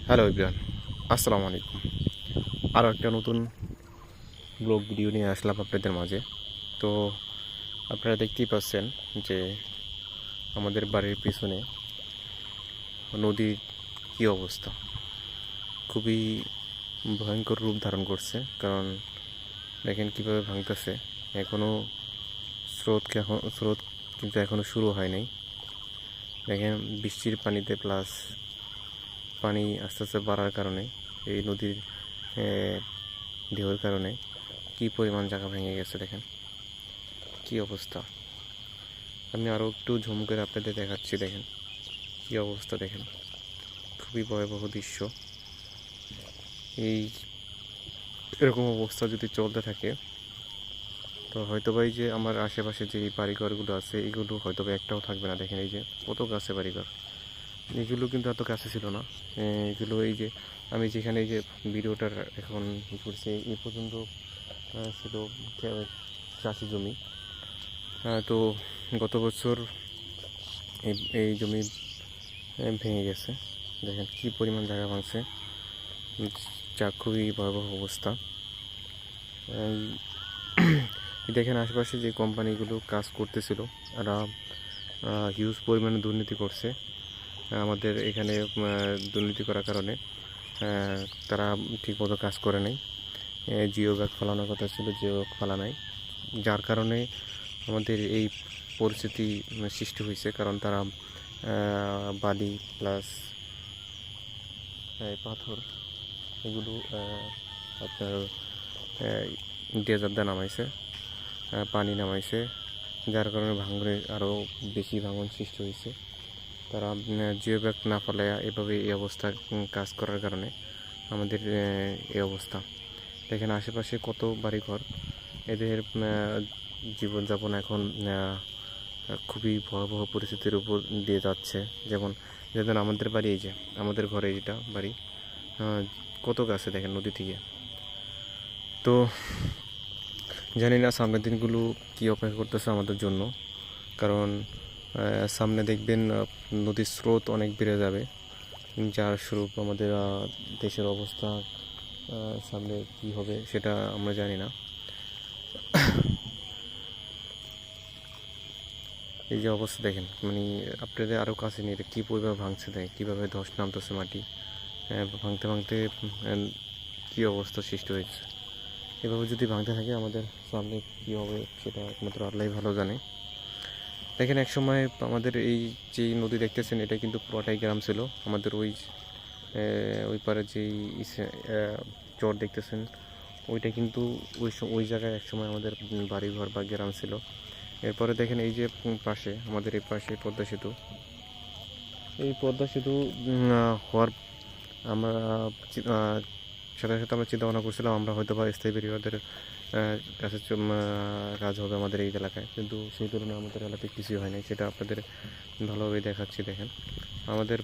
Hello everyone, আসসালামু আলাইকুম। আরও একটা নতুন ব্লগ ভিডিও নিয়ে আসলাম আপনাদের মাঝে। তো আপনারা দেখতেই পাচ্ছেন যে আমাদের বাড়ির পিছনে নদীর কী অবস্থা, খুবই ভয়ঙ্কর রূপ ধারণ করছে। কারণ দেখেন কীভাবে ভাঙতেছে। এখনও স্রোত কিন্তু এখনও শুরু হয় নাই। দেখেন বৃষ্টির পানিতে প্লাস পানি আস্তে আস্তে বাড়ার কারণে এই নদীর ঢেউয়ের কারণে কি পরিমাণ জায়গা ভেঙে গেছে। দেখেন কি অবস্থা। আমি আরও একটু ঝুম করে আপনাদের দেখাচ্ছি। দেখেন কি অবস্থা, দেখেন খুবই ভয়াবহ দৃশ্য। এরকম অবস্থা যদি চলতে থাকে তো হয়তো বা এই যে আমার আশেপাশে যে বাড়িঘরগুলো আছে এগুলো হয়তো বা একটাও থাকবে না। দেখেন এই যে কত গাছে বাড়িঘর, এগুলো কিন্তু এত কাছে ছিল না। এগুলো এই যে আমি যেখানে এই যে ভিডিওটার এখন করছি এই পর্যন্ত ছিল চাষি জমি। তো গত বছর এই জমি ভেঙে গেছে। দেখেন কি পরিমাণ জায়গা ভাঙছে, যা খুবই ভয়াবহ অবস্থা। দেখেন আশেপাশে যে কোম্পানিগুলো কাজ করতেছিল তারা হিউজ পরিমাণে দুর্নীতি করছে। আমাদের এখানে দুর্নীতি করার কারণে তারা ঠিকমতো কাজ করে নাই। জিও ব্যাগ ফেলানোর কথা ছিল, জিও ব্যাগ ফেলা নাই, যার কারণে আমাদের এই পরিস্থিতি সৃষ্টি হয়েছে। কারণ তারা বালি প্লাস পাথর এগুলো আপনার ডেজার্ট দিয়ে নামাইছে, পানি নামাইছে, যার কারণে ভাঙনে আরও বেশি ভাঙন সৃষ্টি হয়েছে। তারা জিও ব্যাগ না ফেলায় এভাবে এই অবস্থা কাজ করার কারণে আমাদের এই অবস্থা। দেখেন আশেপাশে কত বাড়িঘর, এদের জীবনযাপন এখন খুবই ভয়াবহ পরিস্থিতির উপর দিয়ে যাচ্ছে। যেমন আমাদের বাড়ি, এই যে আমাদের ঘরে এটা বাড়ি, কত গাছে দেখেন নদী থেকে। তো জানি না সামনের দিনগুলো কী অপেক্ষা করতেছে আমাদের জন্য। কারণ সামনে দেখবেন নদীর স্রোত অনেক বেড়ে যাবে, যার স্বরূপ আমাদের দেশের অবস্থা সামনে কী হবে সেটা আমরা জানি না। এই যে অবস্থা দেখেন, মানে আপনাদের আরও কাছে নিয়ে কী পরিমাণ ভাঙছে, দেয় কীভাবে ধস নামতেছে মাটি ভাঙতে ভাঙতে কী অবস্থা সৃষ্টি হয়েছে। এভাবে যদি ভাঙতে থাকে আমাদের সামনে কী হবে সেটা একমাত্র আল্লাহই ভালো জানে। দেখেন এক সময় আমাদের এই যে নদী দেখতেছেন এটা কিন্তু পুরোটাই গ্রাম ছিল। আমাদের ওই পারে যেই চর দেখতেছেন ওইটা কিন্তু ওই জায়গায় একসময় আমাদের বাড়িঘর বা গ্রাম ছিল। এরপরে দেখেন এই যে পাশে আমাদের এই পাশে পদ্মা সেতু, এই পদ্মা সেতু হওয়ার আমরা সাথে সাথে আমরা চিন্তা ভাবনা করছিলাম আমরা হয়তো বা স্থায়ী বেরিবাদের কাছে কাজ হবে আমাদের এই এলাকায়, কিন্তু সেই তুলনায় আমাদের এলাকায় কিছুই হয় নাই। সেটা আপনাদের ভালোভাবে দেখাচ্ছি। দেখেন আমাদের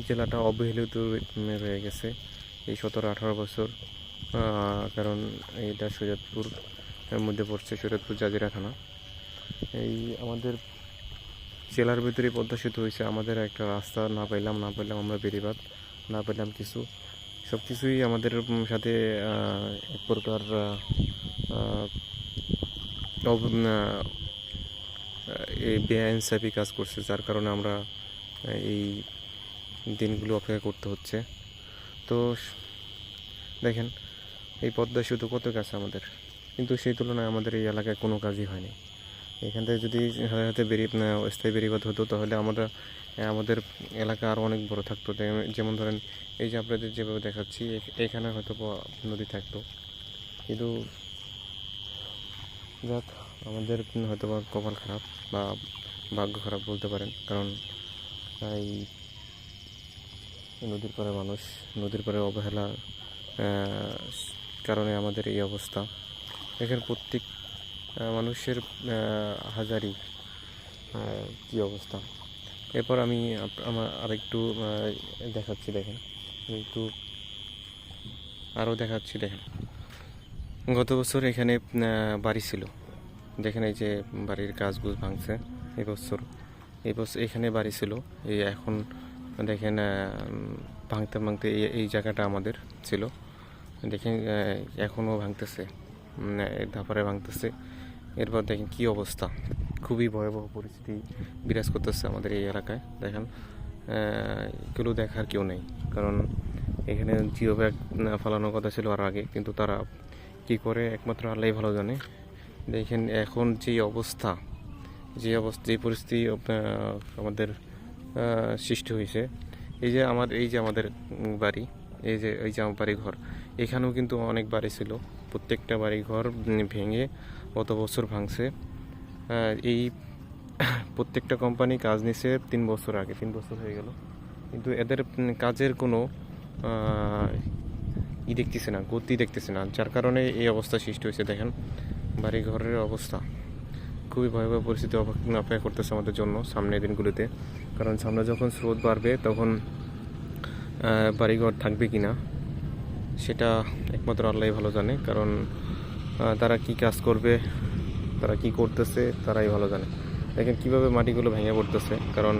জেলাটা অবহেলিত রয়ে গেছে এই 17-18 বছর। কারণ এইটা শরীয়তপুর মধ্যে পড়ছে, শরীয়তপুর জাজিরা থানা। এই আমাদের জেলার ভিতরে পদ্মা সেতু হয়েছে, আমাদের একটা রাস্তা না পাইলাম আমরা বেরিবাদ না পেলাম কিছু, সব কিছুই আমাদের সাথে এক প্রকার এই বেআইনসাফি কাজ করছে, যার কারণে আমরা এই দিনগুলো অপেক্ষা করতে হচ্ছে। তো দেখেন এই পদ্মা সেতু কত কাছে আমাদের, কিন্তু সেই তুলনায় আমাদের এই এলাকায় কোনো কাজই হয়নি। এখান থেকে যদি সাথে স্থায়ী বেরিবাদ হতো তাহলে আমাদের এলাকা আরও অনেক বড় থাকতো। যেমন ধরেন এই যে আপনাদের যেভাবে দেখাচ্ছি এখানে হয়তো নদী থাকতো, কিন্তু যাক আমাদের হয়তো বা কপাল খারাপ বা ভাগ্য খারাপ বলতে পারেন। কারণ এই নদীর পাড়ে মানুষ, নদীর পাড়ে অবহেলা কারণে আমাদের এই অবস্থা। এখানে প্রত্যেক মানুষের হাজারি কী অবস্থা। এরপর আমি আমার আরেকটু দেখাচ্ছি। দেখেন একটু আরও দেখাচ্ছি। দেখেন গত বছর এখানে বাড়ি ছিল, দেখেন এই যে বাড়ির গাছগুলো ভাঙছে। এই বছর এখানে বাড়ি ছিল, এই এখন দেখেন ভাঙতে ভাঙতে এই জায়গাটা আমাদের ছিল, দেখেন এখনও ভাঙতেছে, ধাপারে ভাঙতেছে। এরপর দেখেন কি অবস্থা, খুবই ভয়াবহ পরিস্থিতি বিরাজ করতেছে আমাদের এই এলাকায়। দেখেন এগুলো দেখার কেউ নেই, কারণ এখানে জিও ব্যাগ ফেলানোর কথা ছিল আর আগে, কিন্তু তারা কি করে একমাত্র আল্লাহই ভালো জানে। দেখেন এখন যে অবস্থা, যে পরিস্থিতি আমাদের সৃষ্টি হয়েছে, এই যে আমাদের বাড়ি, এই যে আমার বাড়ি ঘর, এখানেও কিন্তু অনেক বাড়ি ছিল, প্রত্যেকটা বাড়ি ঘর ভেঙে গত বছর ভাঙছে। এই প্রত্যেকটা কোম্পানি কাজ নিছে 3 বছর আগে, 3 বছর হয়ে গেল, কিন্তু এদের কাজের কোনো দেখতেছে না, গতি দেখতেছে না, যার কারণে এই অবস্থা সৃষ্টি হয়েছে। দেখেন বাড়ি ঘরের অবস্থা, খুবই ভয়াবহ পরিস্থিতি অপেক্ষা করতেছে আমাদের জন্য সামনের দিনগুলোতে, কারণ সামনে যখন স্রোত বাড়বে তখন বাড়িঘর থাকবে কি না সেটা একমাত্র আল্লাহই ভালো জানে, কারণ তারা কি কাজ করবে, তারা কি করতেছে তারাই ভালো জানে। দেখেন কীভাবে মাটিগুলো ভেঙে পড়তেছে, কারণ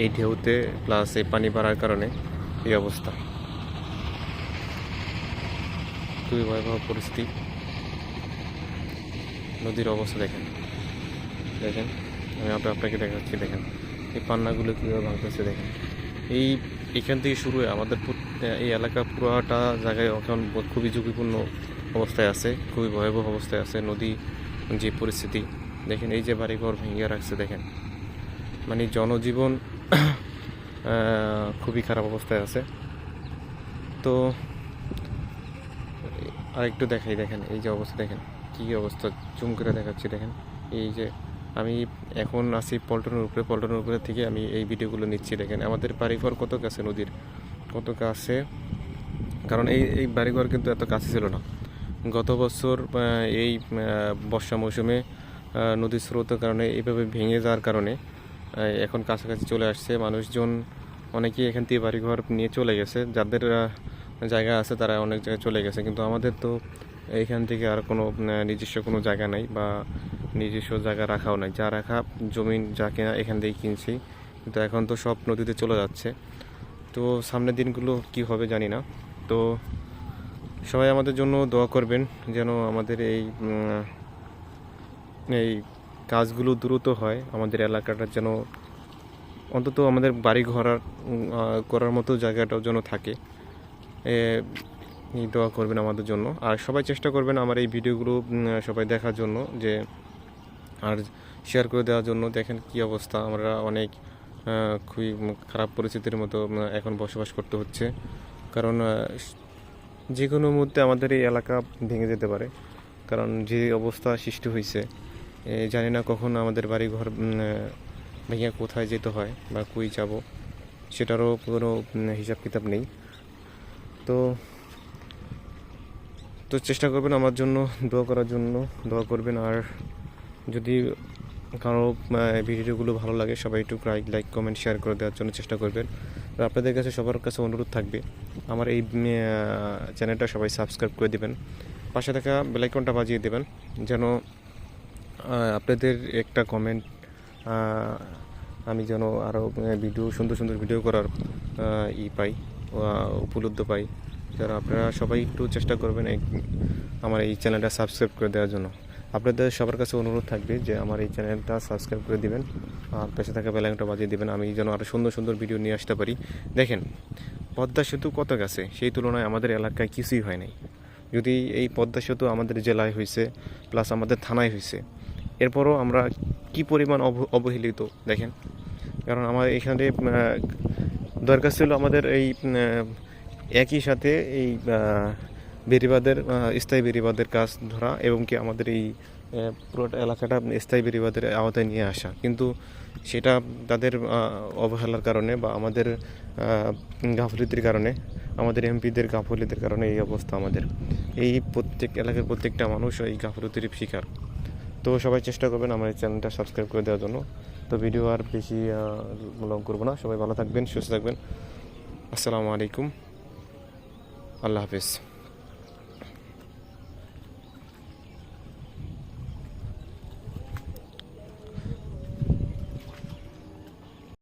এই ঢেউতে প্লাস এই পানি বাড়ার কারণে এই অবস্থা, খুবই ভয়াবহ পরিস্থিতি। নদীর অবস্থা দেখেন, আমি আপনাকে দেখাচ্ছি। দেখেন এই পান্নাগুলো কীভাবে ভাঙতেছে, দেখেন এখান থেকে শুরু হয়ে আমাদের এই এলাকা পুরোটা জায়গায় এখন খুবই ঝুঁকিপূর্ণ অবস্থায় আছে, খুবই ভয়াবহ অবস্থায় আছে। নদী যে পরিস্থিতি দেখেন, এই যে বাড়িঘর ভেঙে রাখছে, দেখেন মানে জনজীবন খুবই খারাপ অবস্থায় আছে। তো আরেকটু দেখাই, দেখেন এই যে অবস্থা, দেখেন কী অবস্থা, জুম করে দেখাচ্ছি। দেখেন এই যে আমি এখন আছি পল্টনের উপরে থেকে আমি এই ভিডিওগুলো নিচ্ছি। দেখেন আমাদের বাড়িঘর কত কাছে, নদীর কত কাছে, কারণ এই বাড়িঘর কিন্তু এত কাছে ছিল না। গত বছর এই বর্ষা মৌসুমে নদীর স্রোতের কারণে এইভাবে ভেঙে যাওয়ার কারণে এখন কাছাকাছি চলে আসছে মানুষজন, অনেকেই এখান থেকে বাড়িঘর নিয়ে চলে গেছে, যাদের জায়গা আছে তারা অনেক জায়গায় চলে গেছে, কিন্তু আমাদের তো এইখান থেকে আর কোনো নিজস্ব কোনো জায়গা নাই বা নিজস্ব জায়গা রাখাও নাই, যা রাখা জমিন যা কেনা এখান থেকেই কিনছি, কিন্তু এখন তো সব নদীতে চলে যাচ্ছে। তো সামনের দিনগুলো কি হবে জানি না। তো সবাই আমাদের জন্য দোয়া করবেন যেন আমাদের এই কাজগুলো দ্রুত হয়, আমাদের এলাকাটা যেন অন্তত আমাদের বাড়ি ঘর করার মতো জায়গাটাও যেন থাকে। দোয়া করবেন আমাদের জন্য, আর সবাই চেষ্টা করবেন আমার এই ভিডিওগুলো সবাই দেখার জন্য, যে আর শেয়ার করে দেওয়ার জন্য। দেখেন কি অবস্থা, আমরা অনেক খুবই খারাপ পরিস্থিতির মতো এখন বসবাস করতে হচ্ছে, কারণ যে কোনো মুহূর্তে আমাদের এই এলাকা ভেঙে যেতে পারে, কারণ যে অবস্থা সৃষ্টি হয়েছে জানি না কখন আমাদের বাড়ি ঘর ভেঙে কোথায় যেতে হয় বা কই যাব সেটারও কোনো হিসাব কিতাব নেই। তো চেষ্টা করবেন আমার জন্য দোয়া করার জন্য, দোয়া করবেন। আর যদি কারো ভিডিওগুলো ভালো লাগে সবাই একটু লাইক কমেন্ট শেয়ার করে দেওয়ার জন্য চেষ্টা করবেন। আর আপনাদের কাছে সবার কাছে অনুরোধ থাকবে আমার এই চ্যানেলটা সবাই সাবস্ক্রাইব করে দেবেন, পাশে থাকা বেল আইকনটা বাজিয়ে দেবেন, যেন আপনাদের একটা কমেন্ট আমি যেন আরও সুন্দর সুন্দর ভিডিও করার পাই, উপলব্ধ পাই। যেন আপনারা সবাই একটু চেষ্টা করবেন আমার এই চ্যানেলটা সাবস্ক্রাইব করে দেওয়ার জন্য। আপনাদের সবার কাছে অনুরোধ থাকবে যে আমার এই চ্যানেলটা সাবস্ক্রাইব করে দিবেন আর পাশে থাকা বেল আইকনটা বাজিয়ে দিবেন, আমি যেন আরও সুন্দর সুন্দর ভিডিও নিয়ে আসতে পারি। দেখেন পদ্মা সেতু কত গেছে, সেই তুলনায় আমাদের এলাকায় কিছুই হয় নাই। যদি এই পদ্মা সেতু আমাদের জেলায় হয়েছে প্লাস আমাদের থানায় হয়েছে, এরপরও আমরা কি পরিমাণ অবহেলিত দেখেন। কারণ আমার এখানে দরকার ছিল আমাদের এই একই সাথে এই বেড়িবাঁধের স্থায়ী বেড়িবাঁধের কাজ ধরা এবং কি আমাদের এই পুরোটা এলাকাটা স্থায়ী বেড়িবাঁধের আওতায় নিয়ে আসা, কিন্তু সেটা তাদের অবহেলার কারণে বা আমাদের গাফিলতির কারণে, আমাদের এমপিদের গাফিলতির কারণে এই অবস্থা। আমাদের এই এলাকার প্রত্যেকটা মানুষ এই গাফিলতির শিকার। তো সবাই চেষ্টা করবেন আমার এই চ্যানেলটা সাবস্ক্রাইব করে দেওয়ার জন্য। তো ভিডিও আর বেশি লং করবো না, সবাই ভালো থাকবেন, সুস্থ থাকবেন। আসসালামু আলাইকুম, আল্লাহ হাফিজ।